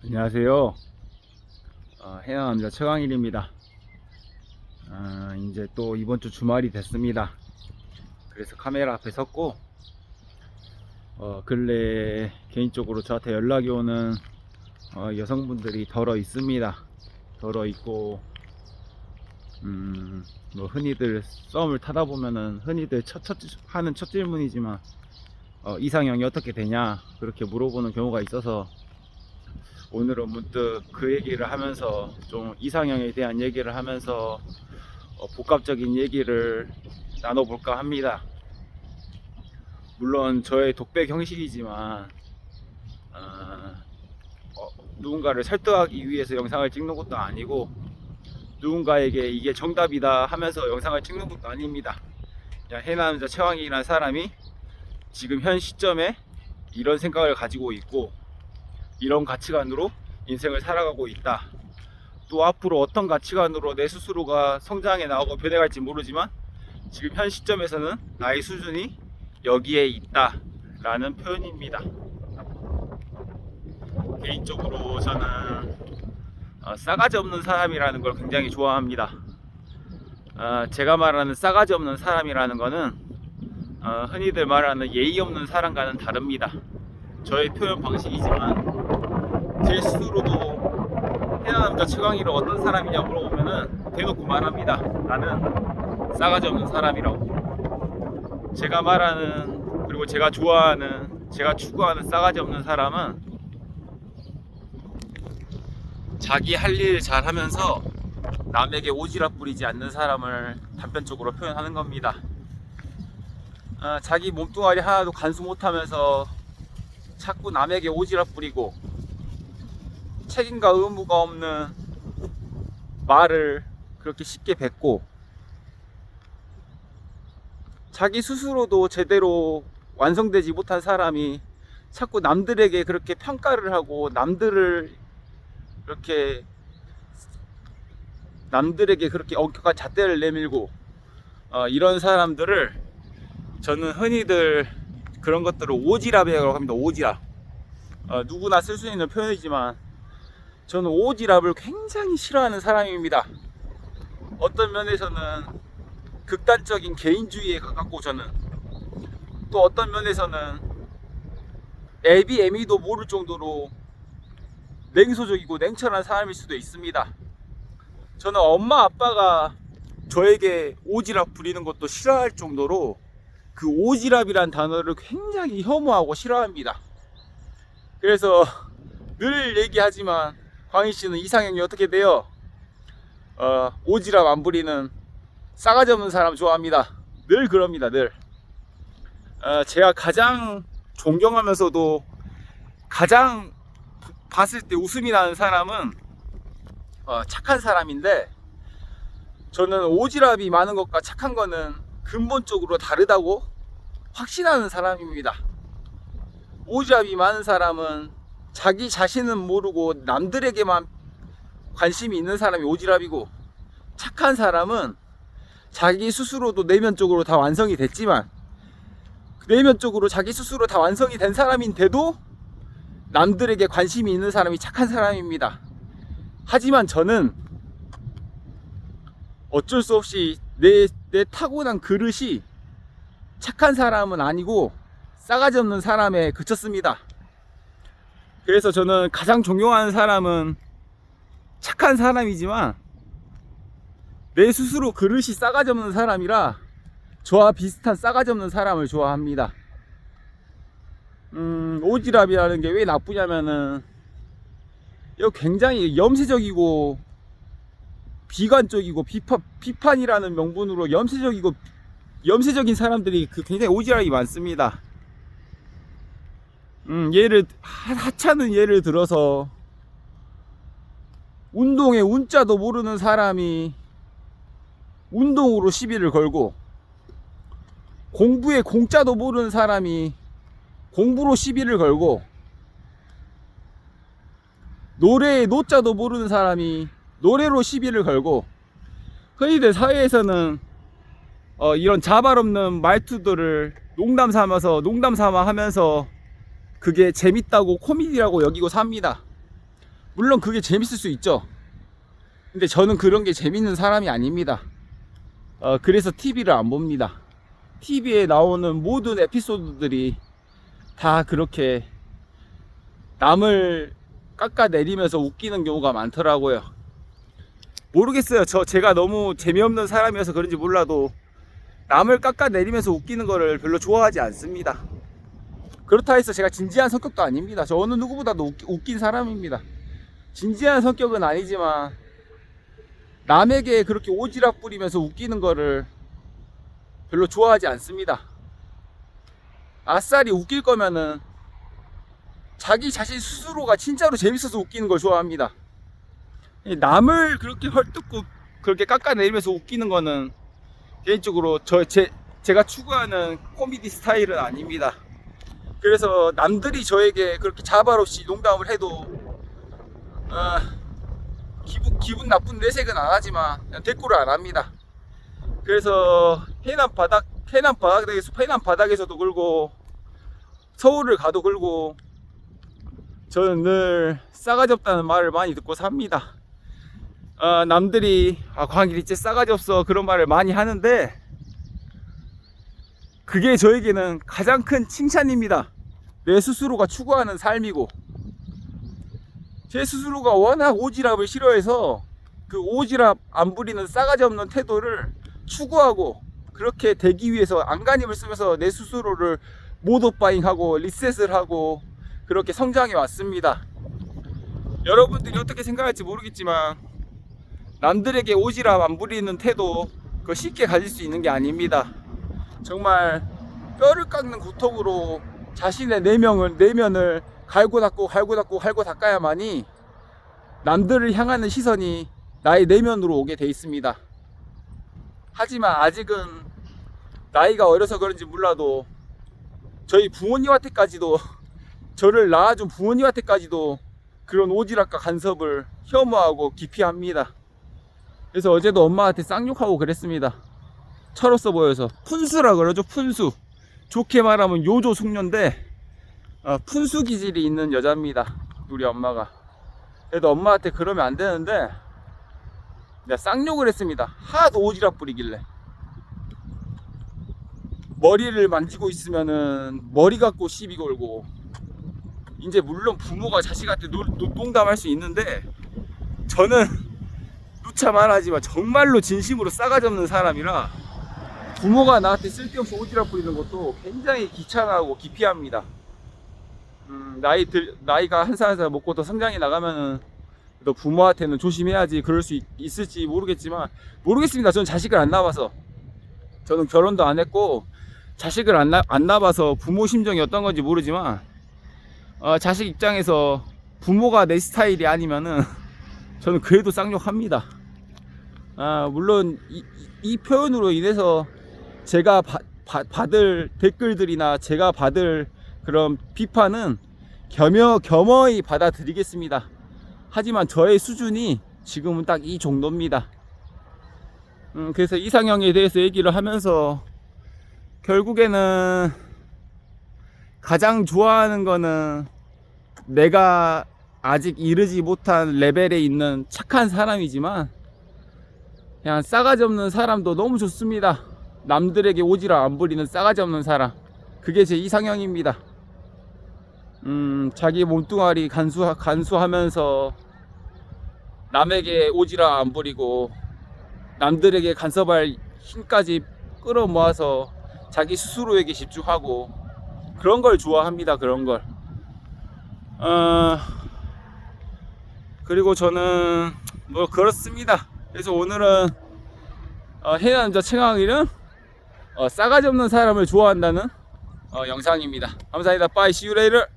안녕하세요. 해양남자 최강일입니다. 이제 또 이번 주 주말이 됐습니다. 그래서 카메라 앞에 섰고, 근래 개인적으로 저한테 연락이 오는 여성분들이 덜어 있습니다. 덜어 있고, 뭐 흔히들 썸을 타다 보면은 흔히들 하는 첫 질문이지만, 이상형이 어떻게 되냐 그렇게 물어보는 경우가 있어서 오늘은 문득 그 얘기를 하면서 좀 이상형에 대한 얘기를 하면서 복합적인 얘기를 나눠볼까 합니다. 물론 저의 독백 형식이지만 누군가를 설득하기 위해서 영상을 찍는 것도 아니고 누군가에게 이게 정답이다 하면서 영상을 찍는 것도 아닙니다. 그냥 해남자 최왕이라는 사람이 지금 현 시점에 이런 생각을 가지고 있고 이런 가치관으로 인생을 살아가고 있다. 또 앞으로 어떤 가치관으로 내 스스로가 성장해 나가고 변해갈지 모르지만 지금 현 시점에서는 나의 수준이 여기에 있다 라는 표현입니다. 개인적으로 저는 싸가지 없는 사람이라는 걸 굉장히 좋아합니다. 제가 말하는 싸가지 없는 사람이라는 거는 흔히들 말하는 예의 없는 사람과는 다릅니다. 저의 표현 방식이지만 제 스스로도 해남자 최강희로 어떤 사람이냐 물어보면은 대놓고 말합니다. 나는 싸가지 없는 사람이라고. 제가 말하는, 그리고 제가 좋아하는, 제가 추구하는 싸가지 없는 사람은 자기 할 일 잘하면서 남에게 오지랖 부리지 않는 사람을 단편적으로 표현하는 겁니다. 자기 몸뚱아리 하나도 간수 못하면서 자꾸 남에게 오지랖 부리고 책임과 의무가 없는 말을 그렇게 쉽게 뱉고 자기 스스로도 제대로 완성되지 못한 사람이 자꾸 남들에게 그렇게 평가를 하고 남들에게 그렇게 엄격한 잣대를 내밀고 이런 사람들을 저는 흔히들 그런 것들을 오지랖이라고 합니다. 오지랖. 누구나 쓸 수 있는 표현이지만 저는 오지랖을 굉장히 싫어하는 사람입니다. 어떤 면에서는 극단적인 개인주의에 가깝고 저는 또 어떤 면에서는 애비애미도 모를 정도로 냉소적이고 냉철한 사람일 수도 있습니다. 저는 엄마 아빠가 저에게 오지랖 부리는 것도 싫어할 정도로 그 오지랖이란 단어를 굉장히 혐오하고 싫어합니다. 그래서 늘 얘기하지만 광희씨는 이상형이 어떻게 돼요? 오지랖 안 부리는 싸가지 없는 사람 좋아합니다. 늘 그럽니다. 늘 제가 가장 존경하면서도 가장 봤을 때 웃음이 나는 사람은 착한 사람인데 저는 오지랖이 많은 것과 착한 거는 근본적으로 다르다고 확신하는 사람입니다. 오지랖이 많은 사람은 자기 자신은 모르고 남들에게만 관심이 있는 사람이 오지랖이고, 착한 사람은 자기 스스로도 내면적으로 다 완성이 됐지만 내면적으로 자기 스스로 다 완성이 된 사람인데도 남들에게 관심이 있는 사람이 착한 사람입니다. 하지만 저는 어쩔 수 없이 내 타고난 그릇이 착한 사람은 아니고 싸가지 없는 사람에 그쳤습니다. 그래서 저는 가장 존경하는 사람은 착한 사람이지만 내 스스로 그릇이 싸가지 없는 사람이라 저와 비슷한 싸가지 없는 사람을 좋아합니다. 오지랖이라는 게 왜 나쁘냐면은 이거 굉장히 염세적이고 비관적이고 비판이라는 명분으로 염세적인 사람들이 굉장히 오지랖이 많습니다. 하찮은 예를 들어서 운동에 운자도 모르는 사람이 운동으로 시비를 걸고 공부에 공자도 모르는 사람이 공부로 시비를 걸고 노래에 노자도 모르는 사람이 노래로 시비를 걸고, 흔히들 사회에서는 이런 자발 없는 말투들을 농담 삼아 하면서 그게 재밌다고 코미디라고 여기고 삽니다. 물론 그게 재밌을 수 있죠. 근데 저는 그런 게 재밌는 사람이 아닙니다. 그래서 TV를 안 봅니다. TV에 나오는 모든 에피소드들이 다 그렇게 남을 깎아내리면서 웃기는 경우가 많더라고요. 모르겠어요. 제가 너무 재미없는 사람이어서 그런지 몰라도 남을 깎아내리면서 웃기는 거를 별로 좋아하지 않습니다. 그렇다 해서 제가 진지한 성격도 아닙니다. 저 어느 누구보다도 웃긴 사람입니다. 진지한 성격은 아니지만 남에게 그렇게 오지랖 부리면서 웃기는 거를 별로 좋아하지 않습니다. 아싸리 웃길 거면은 자기 자신 스스로가 진짜로 재밌어서 웃기는 걸 좋아합니다. 남을 그렇게 헐뜯고 그렇게 깎아내리면서 웃기는 거는 개인적으로 제가 추구하는 코미디 스타일은 아닙니다. 그래서 남들이 저에게 그렇게 자발 없이 농담을 해도 기분 나쁜 내색은 안 하지만 그냥 대꾸를 안 합니다. 그래서 해남 바닥에서도 그러고 서울을 가도 그러고 저는 늘 싸가지 없다는 말을 많이 듣고 삽니다. 남들이 광일이 쟤 싸가지 없어 그런 말을 많이 하는데 그게 저에게는 가장 큰 칭찬입니다. 내 스스로가 추구하는 삶이고 제 스스로가 워낙 오지랖을 싫어해서 그 오지랖 안 부리는 싸가지 없는 태도를 추구하고 그렇게 되기 위해서 안간힘을 쓰면서 내 스스로를 모더파잉하고 리셋을 하고 그렇게 성장해 왔습니다. 여러분들이 어떻게 생각할지 모르겠지만 남들에게 오지랖 안 부리는 태도 그거 쉽게 가질 수 있는 게 아닙니다. 정말 뼈를 깎는 고통으로 자신의 내면을 갈고 닦아야만이 남들을 향하는 시선이 나의 내면으로 오게 돼 있습니다. 하지만 아직은 나이가 어려서 그런지 몰라도 저희 부모님한테까지도 저를 낳아준 부모님한테까지도 그런 오지랖과 간섭을 혐오하고 기피합니다. 그래서 어제도 엄마한테 쌍욕하고 그랬습니다. 철없어 보여서. 푼수라 그러죠. 푼수. 좋게 말하면 요조 숙녀인데 푼수 기질이 있는 여자입니다. 우리 엄마가. 그래도 엄마한테 그러면 안 되는데 내가 쌍욕을 했습니다. 하도 오지랖 부리길래. 머리를 만지고 있으면은 머리 갖고 시비 걸고. 이제 물론 부모가 자식한테 농담할 수 있는데 저는 누차 말하지만 정말로 진심으로 싸가지 없는 사람이라 부모가 나한테 쓸데없이 오지랖 부리는 것도 굉장히 귀찮아하고 기피합니다. 나이가 한 살 한 살 먹고 더 성장해 나가면은 또 부모한테는 조심해야지 그럴 수 있을지 모르겠습니다. 저는 자식을 안 낳아봐서. 저는 결혼도 안 했고 자식을 안 낳아봐서 부모 심정이 어떤 건지 모르지만 자식 입장에서 부모가 내 스타일이 아니면은 저는 그래도 쌍욕합니다. 물론 이 표현으로 인해서 제가 받을 댓글들이나 제가 받을 그런 비판은 겸허히 받아들이겠습니다. 하지만 저의 수준이 지금은 딱 이 정도입니다. 그래서 이상형에 대해서 얘기를 하면서 결국에는 가장 좋아하는 거는 내가 아직 이르지 못한 레벨에 있는 착한 사람이지만 그냥 싸가지 없는 사람도 너무 좋습니다. 남들에게 오지랖 안 부리는 싸가지 없는 사람, 그게 제 이상형입니다. 자기 몸뚱아리 간수하면서 남에게 오지랖 안 부리고 남들에게 간섭할 힘까지 끌어모아서 자기 스스로에게 집중하고 그런 걸 좋아합니다. 그런 걸. 그리고 저는 뭐 그렇습니다. 그래서 오늘은 해남자 최강일은 싸가지 없는 사람을 좋아한다는 영상입니다. 감사합니다. Bye. See you later.